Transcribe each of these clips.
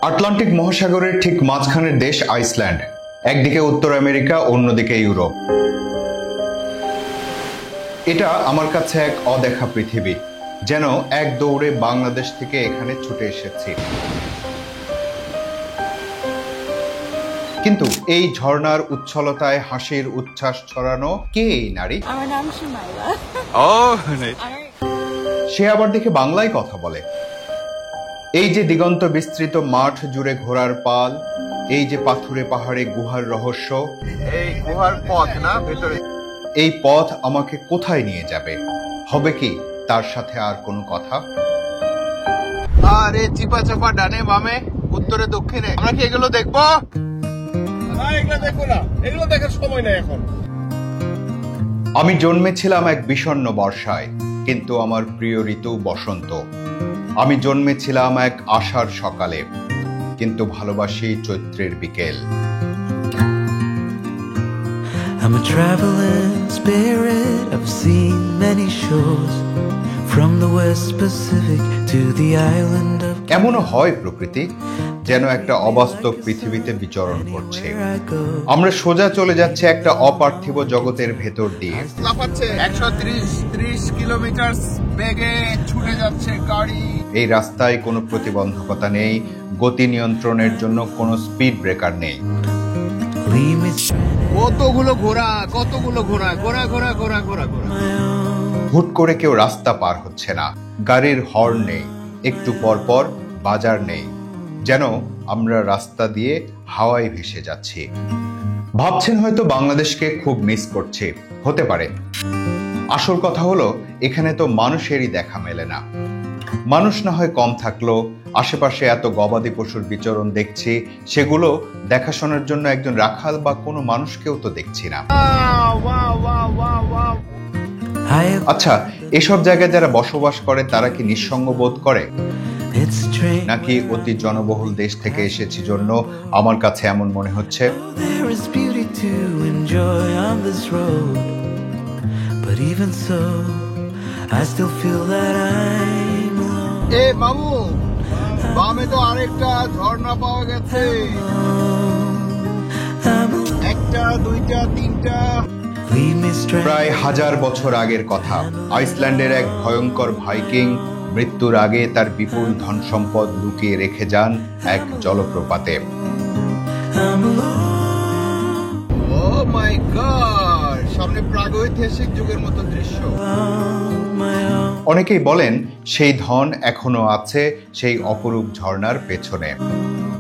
Atlantic মহাসাগরের ঠিক মাঝখানের দেশ আইসল্যান্ড। একদিকে উত্তর আমেরিকা, অন্যদিকে ইউরোপ। এটা আমার কাছে এক অদেখা পৃথিবী, যেন এক দৌড়ে বাংলাদেশ থেকে এখানে ছুটে এসেছি। কিন্তু এই ঝর্ণার উচ্ছলতায় হাসির উচ্ছ্বাস ছড়ানো কে এই নারী? আমার নাম সুমাইরা। সে আবার দেখে বাংলায় কথা বলে। এই যে দিগন্ত বিস্তৃত মাঠ জুড়ে ঘোড়ার পাল, এই যে পাথুরে পাহাড়ে গুহার রহস্য, এই গুহার পথ না ভেতরে, এই পথ আমাকে কোথায় নিয়ে যাবে? হবে কি তার সাথে আর কোনো কথা? আরে চিপা চাপা ডানে বামে উত্তরে দক্ষিণে, আমরা কি এগুলো দেখবো? এগুলো দেখো না, এগুলো দেখার সময় নেই এখন। আমি জন্মেছিলাম এক বিষণ্ণ বর্ষায়, কিন্তু আমার প্রিয় ঋতু বসন্ত। আমি জন্মেছিলাম এক আষাঢ় সকালে, কিন্তু ভালোবাসি চৈত্রের বিকেল। I'm a traveling spirit, I've seen many shores, from the West Pacific to the island of এমনও হয় প্রকৃতি যেন একটা অবাস্তব পৃথিবীতে বিচরণ করছে। আমরা সোজা চলে যাচ্ছে একটা অপার্থিব জগতের ভেতর দিয়ে। লাফাচ্ছে 130 কিলোমিটার বেগে ছুটে যাচ্ছে গাড়ি। এই রাস্তায় কোনো প্রতিবন্ধকতা নেই, গতি নিয়ন্ত্রণের জন্য কোনো স্পিড ব্রেকার নেই। কতগুলো ঘোড়া, কতগুলো ঘোড়া, ঘোড়া ঘোড়া ঘোড়া ঘোড়া ঘোড়া। হুট করে কেউ রাস্তা পার হচ্ছে না, গাড়ির হর্ন নেই, একটু পর পর বাজার নেই, যেন আমরা রাস্তা দিয়ে হাওয়ায় ভেসে যাচ্ছি। ভাবছেন হয়তো বাংলাদেশকে খুব মিস করছি, হতে পারে। আসল কথা হলো এখানে তো মানুষেরই দেখা মেলে না। মানুষ না হয় কম থাকলো, আশেপাশে এত গবাদি পশুর বিচরণ দেখছি, সেগুলো দেখাশোনার জন্য একজন রাখাল বা কোনো মানুষকেও তো দেখছি না। আচ্ছা, এসব জায়গায় যারা বসবাস করে তারা কি নিঃসঙ্গ বোধ করে, নাকি অতি জনবহুল দেশ থেকে এসেছি জন্য আমার কাছে এমন মনে হচ্ছে? এ বাবু, বামে তো আরেকটা ঝর্ণা পাওয়া গেছে। একটা, দুইটা, তিনটা। প্রায় 1000 বছর আগের কথা। আইসল্যান্ডের এক ভয়ঙ্কর ভাইকিং মৃত্যুর আগে তার বিপুল ধন সম্পদ লুকিয়ে রেখে যান এক জলপ্রপাতে। ও মাই গড, সামনে প্রাগৈতিহাসিক যুগের মতো দৃশ্য। অনেকেই বলেন সেই ধন এখনো আছে সেই অপরূপ ঝর্ণার পেছনে।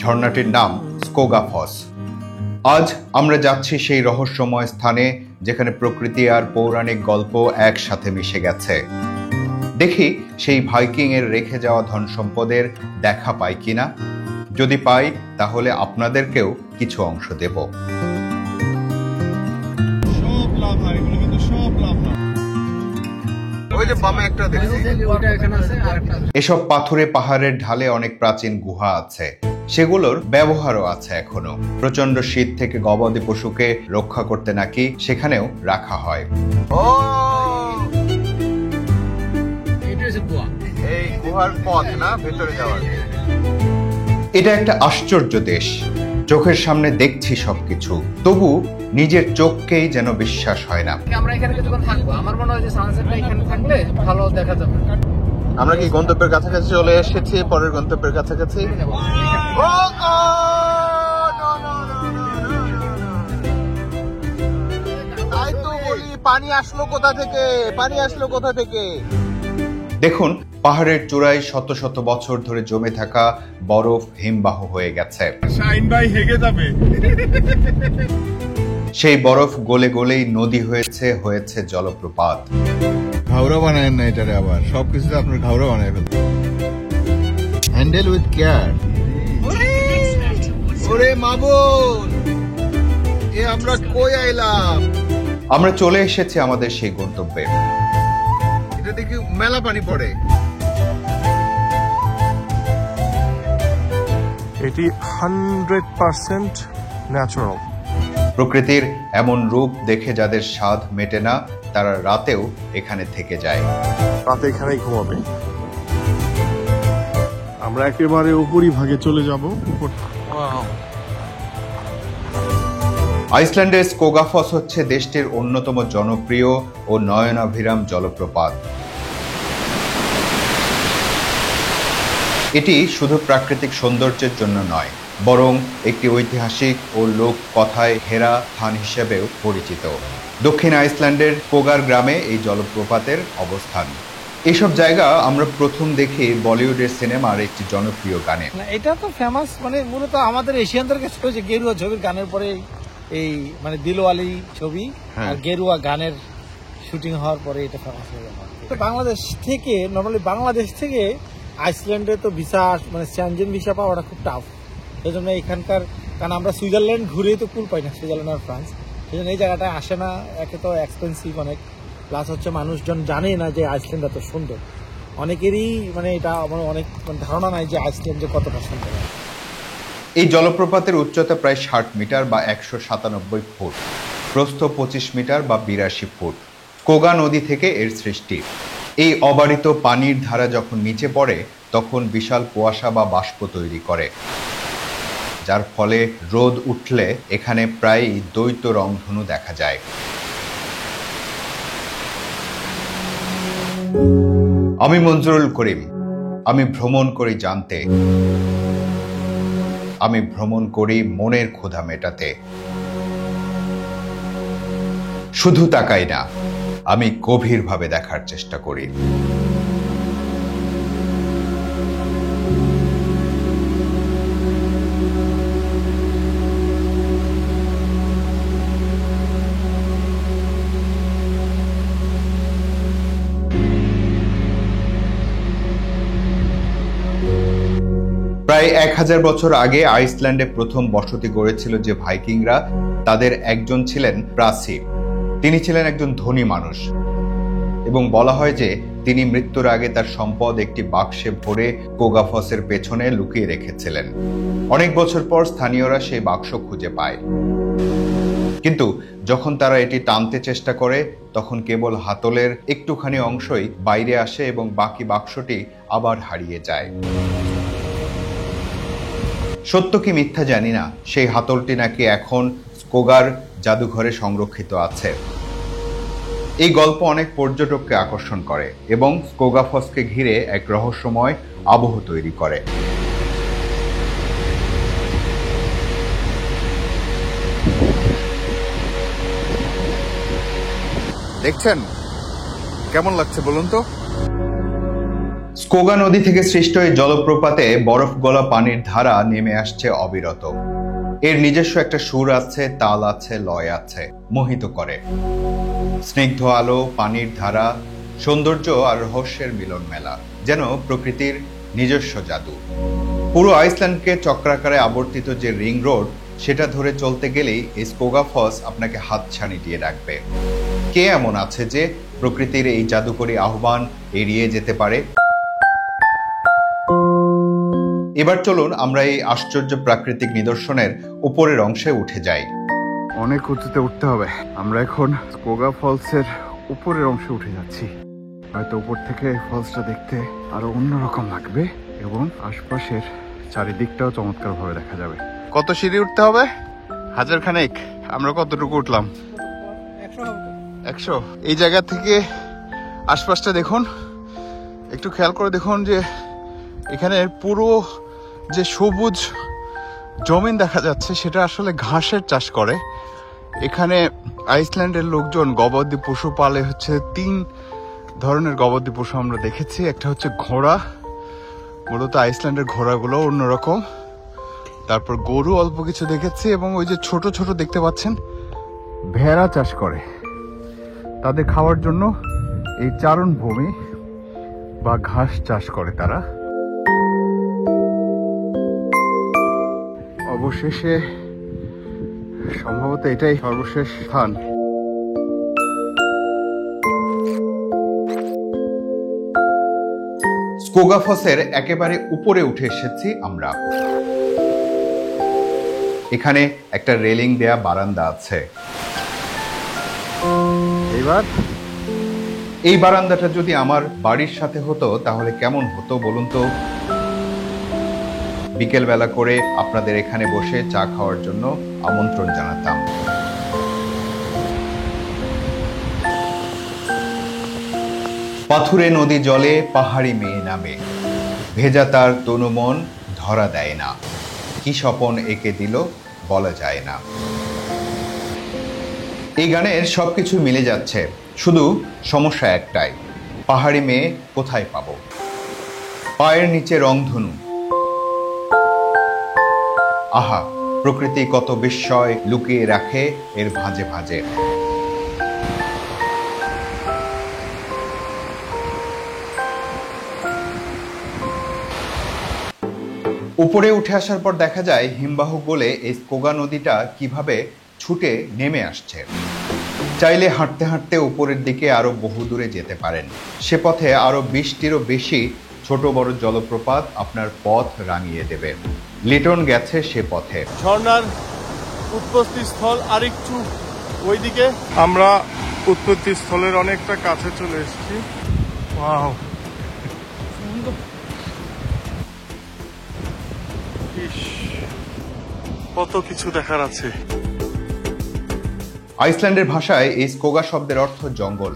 ঝর্ণাটির নাম স্কোগাফস। আজ আমরা যাচ্ছি সেই রহস্যময় স্থানে, যেখানে প্রকৃতি আর পৌরাণিক গল্প একসাথে মিশে গেছে। দেখি সেই ভাইকিং এর রেখে যাওয়া ধন সম্পদের দেখা পাই কিনা। যদি পাই তাহলে আপনাদেরকেও কিছু অংশ দেব। সব লাভ হয়, এগুলো কিন্তু সব লাভ হয়। ওই যে বামে একটা দেখছি, ওটা এখানে আছে আর একটা। এসব পাথুরে পাহাড়ের ঢালে অনেক প্রাচীন গুহা আছে, সেগুলোর ব্যবহারও আছে এখনো। প্রচন্ড শীত থেকে গবাদি পশুকে রক্ষা করতে নাকি সেখানেও রাখা হয়। ও, এই গুহার পথ না ভেতরে যাওয়ার। এটা একটা আশ্চর্য দেশ। চোখের সামনে দেখছি সবকিছু, তবু নিজের চোখকেই যেন বিশ্বাস হয় না। আমরা এখানে কিছুক্ষণ থাকবো, আমার মনে হয় যে সানসেটটা এখানে থাকলে ভালো দেখা যাবে। আমরা কি গন্তব্যের কাছাকাছি চলে এসেছি? পরের গন্তব্যের কাছাকাছি। তাই তো বলি, পানি আসলো কোথা থেকে, পানি আসলো কোথা থেকে? দেখুন, পাহাড়ের চূড়ায় শত শত বছর ধরে জমে থাকা বরফ হিমবাহ হয়ে গেছে। শাইন ভাই হেগে যাবে। সেই বরফ গলে গলেই নদী হয়েছে জলপ্রপাত। ঘাওড়া বানায় না এটারে, আবার সবকিছুতে আপনার ঘাওড়া বানায় ফেলতে। Handle with care. ওরে মাবুন, এ আমরা কই আইলাম? আমরা চলে এসেছি আমাদের সেই গন্তব্যে। এটা দেখি মেলা পানি পড়ে। এটি 100% ন্যাচারাল। প্রকৃতির এমন রূপ দেখে যাদের স্বাদ মেটে না, তারা রাতেও এখানে থেকে যায়। রাতে এখানেই ঘুমাবে। আমরা একেবারে উপরিভাগে চলে যাব। আইসল্যান্ডের স্কোগাফস হচ্ছে দেশটির অন্যতম জনপ্রিয় ও নয়নাভিরাম জলপ্রপাত। এটি শুধু প্রাকৃতিক সৌন্দর্যের জন্য নয়, বরং একটি ঐতিহাসিক ও লোক কথায় হেরা স্থান হিসেবেও পরিচিত। দক্ষিণ আইসল্যান্ডের কোগার গ্রামে এই জলপ্রপাতের অবস্থান। এসব জায়গা আমরা প্রথম দেখি বলিউডের সিনেমার একটি জনপ্রিয় গানে। এটা তো ফেমাস, মানে মূলত আমাদের এশিয়ানদের কাছে হচ্ছে গেরুয়া ছবির গানের পরে এই মানে দিলওয়ালি ছবি আর গেরুয়া গানের শুটিং হওয়ার পরে এটা ফেমাস হয়ে গেল। তো বাংলাদেশ থেকে নর্মালি আইসল্যান্ডে তো ভিসা মানে স্যানজেন ভিসা পাওয়াটা খুব টাফ। সেই জন্য এখানকার, কারণ আমরা সুইজারল্যান্ড ঘুরেই তো কুল পাই না, সুইজারল্যান্ড আর ফ্রান্স, সেই জন্য এই জায়গাটায় আসে না। একে তো এক্সপেন্সিভ অনেক, প্লাস হচ্ছে মানুষজন জানে না যে আইসল্যান্ড এত সুন্দর। অনেকেরই মানে এটা আমার অনেক ধারণা নাই যে আইসল্যান্ড যে কতটা সুন্দর। এই জলপ্রপাতের উচ্চতা প্রায় 60 মিটার বা 197 ফুট, প্রস্থ 25 মিটার বা 82 ফুট। কোগা নদী থেকে এর সৃষ্টি। এই অবারিত পানির ধারা যখন নিচে পড়ে তখন বিশাল কুয়াশা বা বাষ্প তৈরি করে, যার ফলে রোদ উঠলে এখানে প্রায় দ্বৈত রংধনু দেখা যায়। আমি মঞ্জুরুল করিম, আমি ভ্রমণ করি জানতে, আমি ভ্রমণ করি মনের ক্ষুধা মেটাতে। শুধু তাকাই না, আমি গভীরভাবে দেখার চেষ্টা করি। প্রায় 1000 বছর আগে আইসল্যান্ডে প্রথম বসতি গড়েছিল যে ভাইকিংরা, তাদের একজন ছিলেন প্রাসি। তিনি ছিলেন একজন ধনী মানুষ এবং বলা হয় যে তিনি মৃত্যুর আগে তার সম্পদ একটি বাক্সে ভরে কোগাফসের পেছনে লুকিয়ে রেখেছিলেন। অনেক বছর পর স্থানীয়রা সেই বাক্স খুঁজে পায়, কিন্তু যখন তারা এটি টানতে চেষ্টা করে তখন কেবল হাতলের একটুখানি অংশই বাইরে আসে এবং বাকি বাক্সটি আবার হারিয়ে যায়। সত্য কি মিথ্যা জানি না, সেই হাতলটি নাকি এখন স্কোগার জাদুঘরে সংরক্ষিত আছে। এই গল্প অনেক পর্যটককে আকর্ষণ করে এবং স্কোগাফসকে ঘিরে এক রহস্যময় আবহ তৈরি করে। দেখছেন কেমন লাগছে বলুন তো? স্কোগা নদী থেকে সৃষ্ট এই জলপ্রপাতে বরফ গলা পানির ধারা নেমে আসছে অবিরত। এর নিজস্ব একটা সুর আছে, তাল আছে, লয় আছে, মোহিত করে। স্নিগ্ধ আলো, পানির ধারা, সৌন্দর্য আর রহস্যের মিলন মেলা, যেন প্রকৃতির নিজস্ব জাদু। পুরো আইসল্যান্ডকে চক্রাকারে আবর্তিত যে রিং রোড, সেটা ধরে চলতে গেলেই এই স্কোগাফস আপনাকে হাতছানি দিয়ে রাখবে। কে এমন আছে যে প্রকৃতির এই জাদুকরী আহ্বান এড়িয়ে যেতে পারে? এবার চলুন আমরা এই আশ্চর্য প্রাকৃতিক নিদর্শনের উপরের অংশে উঠে যাই। অনেক উঁচুতে উঠতে হবে। আমরা এখন স্কোগা ফলসের উপরের অংশে উঠে যাচ্ছি। হয়তো উপর থেকে ফলসটা দেখতে আরো অন্যরকম লাগবে এবং আশপাশের চারিদিকটাও চমৎকারভাবে দেখা যাবে। কত সিঁড়ি উঠতে হবে? 1000 খানেক। আমরা কতটুকু উঠলাম? 100। এই জায়গা থেকে আশপাশটা দেখুন, একটু খেয়াল করে দেখুন যে এখানে পুরো যে সবুজ জমিন দেখা যাচ্ছে সেটা আসলে ঘাসের চাষ করে। এখানে আইসল্যান্ডের লোকজন গবাদি পশু পালে হচ্ছে 3 ধরনের গবাদি পশু আমরা দেখেছি। একটা হচ্ছে ঘোড়া, মূলত আইসল্যান্ডের ঘোড়াগুলো অন্যরকম। তারপর গরু অল্প কিছু দেখেছি এবং ওই যে ছোট ছোট দেখতে পাচ্ছেন ভেড়া চাষ করে। তাদের খাওয়ার জন্য এই চারণভূমি বা ঘাস চাষ করে তারা। অবশেষে সম্ভবত এটাই সর্বশেষ স্থান। স্কোগাফসের একেবারে উপরে উঠে এসেছি আমরা। এখানে একটা রেলিং দেয়া বারান্দা আছে। এবার এই বারান্দাটা যদি আমার বাড়ির সাথে হতো তাহলে কেমন হতো বলুন তো? বিকেলবেলা করে আপনাদের এখানে বসে চা খাওয়ার জন্য আমন্ত্রণ জানাতাম। পাথুরে নদী জলে পাহাড়ি মেয়ে নামে, ভেজা তার তনু মন ধরা দেয় না, কি স্বপন এঁকে দিল বলা যায় না। এই গানের সবকিছু মিলে যাচ্ছে, শুধু সমস্যা একটাই, পাহাড়ি মেয়ে কোথায় পাবো? পায়ের নিচে রংধনু, আহা প্রকৃতি কত বিস্ময় লুকিয়ে রাখে এর ভাঁজে ভাঁজে। উপরে উঠে আসার পর দেখা যায় হিমবাহ গলে এই স্কোগা নদীটা কিভাবে ছুটে নেমে আসছে। চাইলে হাঁটতে হাঁটতে উপরের দিকে আরো বহু দূরে যেতে পারেন। সে পথে আরো 20টিরও বেশি ছোট বড় জলপ্রপাত আপনার পথ রাঙিয়ে দেবে। লিটন গেছে সে পথে। ঝর্ণার উৎপত্তি স্থল আরেকটু ওইদিকে, আমরা উৎপত্তি স্থলের অনেকটা কাছে চলে এসেছি। ওয়াও, কত কিছু দেখার আছে। আইসল্যান্ডের ভাষায় এই স্কোগা শব্দের অর্থ জঙ্গল,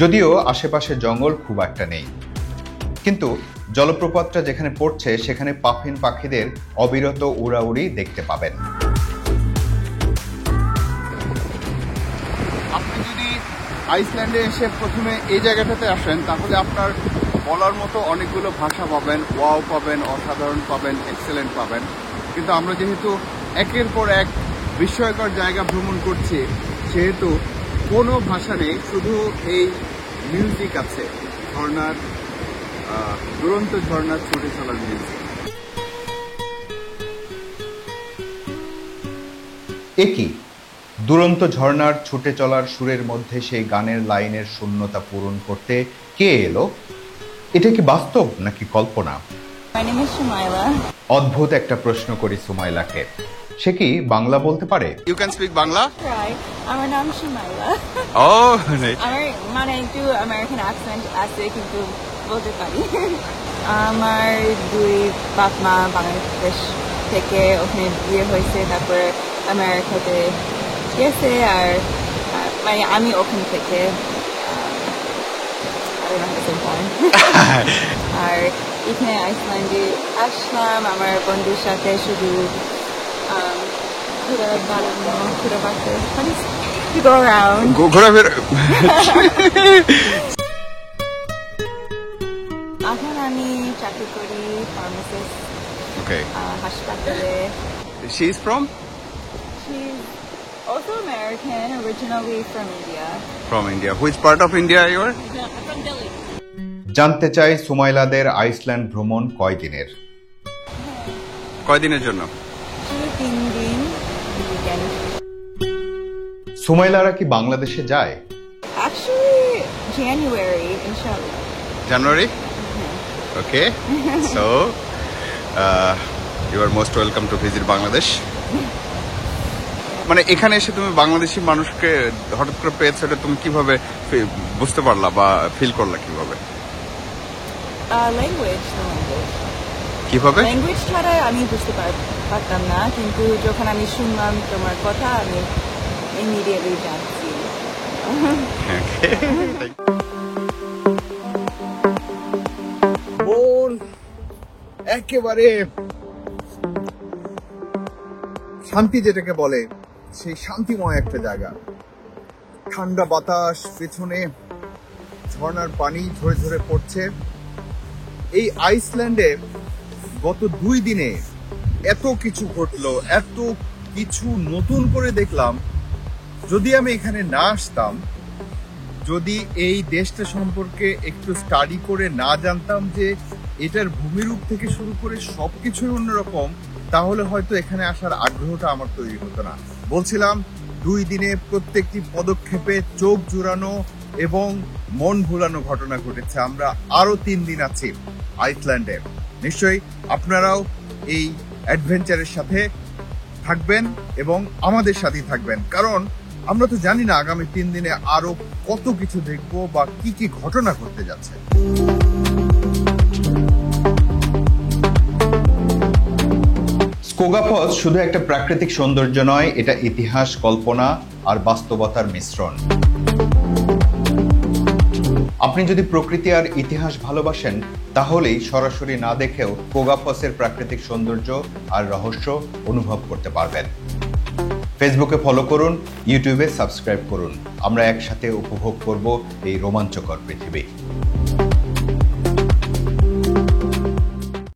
যদিও আশেপাশে জঙ্গল খুব একটা নেই, কিন্তু জলপ্রপাতটা যেখানে পড়ছে সেখানে পাফিন পাখিদের অবিরত উড়াউড়ি দেখতে পাবেন। আপনি যদি আইসল্যান্ডে এসে প্রথমে এই জায়গাটাতে আসেন তাহলে আপনার বলার মতো অনেকগুলো ভাষা পাবেন, ওয়াও পাবেন, অসাধারণ পাবেন, এক্সেলেন্ট পাবেন। কিন্তু আমরা যেহেতু একের পর এক বিস্ময়কর জায়গা ভ্রমণ করছি, সেহেতু কোনো ভাষা নেই, শুধু এই মিউজিক আছে, ঝর্ণার দুরন্ত ঝর্ণার ছুটে চলার মিউজিক। একই দুরন্ত ঝর্ণার ছুটে চলার সুরের মধ্যে সেই গানের লাইনের শূন্যতা পূরণ করতে কে এলো? এটা কি বাস্তব নাকি কল্পনা? My name is Shumaila. অদ্ভুত একটা প্রশ্ন করি সুমাইলাকে, সে কি বাংলা বলতে পারে? You can speak Bangla? Right. আমার নাম Shumaila. ও, আমার মানে একটু আমেরিকান অ্যাকসেন্ট আছে কিন্তু বলতে পারি। আমার দুই বাপ মা বাংলাদেশ থেকে ওখানে বিয়ে হয়েছে, তারপরে আমেরিকাতে গেছে, আর মানে আমি ওখান থেকে আর এখানে আইসল্যান্ডে আসলাম আমার বন্ধুর সাথে, শুধু ঘোরাফেরা। এখন আমি চাকরি করি ফার্মাসিস্ট Okay. হাসপাতালে। She is from? She's also American, originally from India. From India. Which part of India you are? From Delhi. জানতে চাই সুমাইলাদের আইসল্যান্ড ভ্রমণ কয়দিনের? কয়দিনের জন্য? 3 দিন weekend. সুমাইলারা কি বাংলাদেশে যায়? Actually, January, inshallah. January? Okay. So, you are most welcome to visit Bangladesh. মানে এখানে এসে তুমি বাংলাদেশি মানুষকে হঠাৎ করে পেয়েছো, এটা তুমি কিভাবে বুঝতে পারলা বা ফিল করলা কিভাবে? Language. কিভাবে? ল্যাঙ্গুয়েজ ছাড়া আমি বুঝতে পারতাম না, কিন্তু যখন আমি শুনলাম তোমার কথা আমি ইমিডিয়েটলি জানছি। মন একেবারে শান্তি যেটাকে বলে, সেই শান্তিময় একটা জায়গা। ঠান্ডা বাতাস, পেছনে ঝর্ণার পানি ঝরে ঝরে পড়ছে। এই আইসল্যান্ডে গত 2 দিনে এত কিছু ঘটলো, এত কিছু নতুন করে দেখলাম। যদি আমি এখানে না আসতাম, যদি এই দেশটা সম্পর্কে একটু স্টাডি করে না জানতাম যে এটার ভূমিরূপ থেকে শুরু করে সবকিছুই অন্যরকম, তাহলে হয়তো এখানে আসার আগ্রহটা আমার তৈরি হতো না। বলছিলাম 2 দিনে প্রত্যেকটি পদক্ষেপে চোখ জুড়ানো এবং মন ভুলানো ঘটনা ঘটেছে। আমরা আরো 3 দিন আছি আইসল্যান্ডে। নিশ্চয়ই আপনারাও এই অ্যাডভেঞ্চারের সাথে থাকবেন এবং আমাদের সাথেই থাকবেন, কারণ আমরা তো জানি না আগামী 3 দিনে আরো কত কিছু দেখবো বা কি কি ঘটনা ঘটতে যাচ্ছে। স্কোগা ফলস শুধু একটা প্রাকৃতিক সৌন্দর্য নয়, এটা ইতিহাস, কল্পনা আর বাস্তবতার মিশ্রণ। আপনি যদি প্রকৃতি আর ইতিহাস ভালোবাসেন তাহলেই সরাসরি না দেখেও স্কোগা ফলসের প্রাকৃতিক সৌন্দর্য আর রহস্য অনুভব করতে পারবেন। ফেসবুকে ফলো করুন, ইউটিউবে সাবস্ক্রাইব করুন। আমরা একসাথে উপভোগ করব এই রোমাঞ্চকর পৃথিবী।